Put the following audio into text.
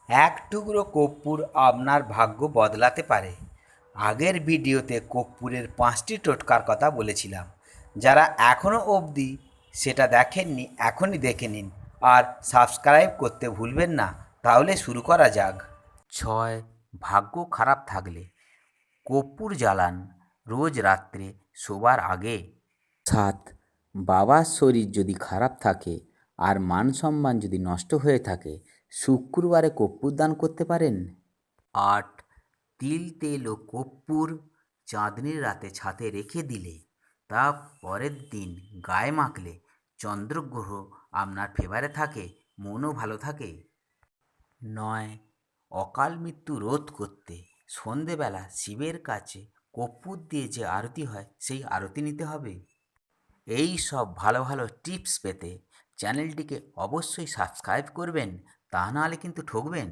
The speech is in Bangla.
এক টুকরো কর্পূর আপনার ভাগ্য বদলাতে পারে। আগের ভিডিওতে কর্পূরের 5টি টোটকার কথা বলেছিলাম। যারা এখনও অবধি সেটা দেখেননি এখনই দেখে নিন আর সাবস্ক্রাইব করতে ভুলবেন না। তাহলে শুরু করা যাক। 6. ভাগ্য খারাপ থাকলে কর্পূর জ্বালান রোজ রাত্রে শোবার আগে। 7. বাবার শরীর যদি খারাপ থাকে আর মান সম্মান যদি নষ্ট হয়ে থাকে, শুক্রবারে কর্পূর দান করতে পারেন। 8. তিল তেল ও কর্পূর চাঁদনির রাতে ছাদে রেখে দিলে তা পরের দিন গায়ে মাখলে চন্দ্রগ্রহ আপনার ফেভারে থাকে, মনও ভালো থাকে। 9. অকাল মৃত্যু রোধ করতে সন্ধেবেলা শিবের কাছে কর্পূর দিয়ে যে আরতি হয় সেই আরতি নিতে হবে। এই সব ভালো ভালো টিপস পেতে চ্যানেলটিকে অবশ্যই সাবস্ক্রাইব করবেন, তা নাহলে কিন্তু ঠকবেন।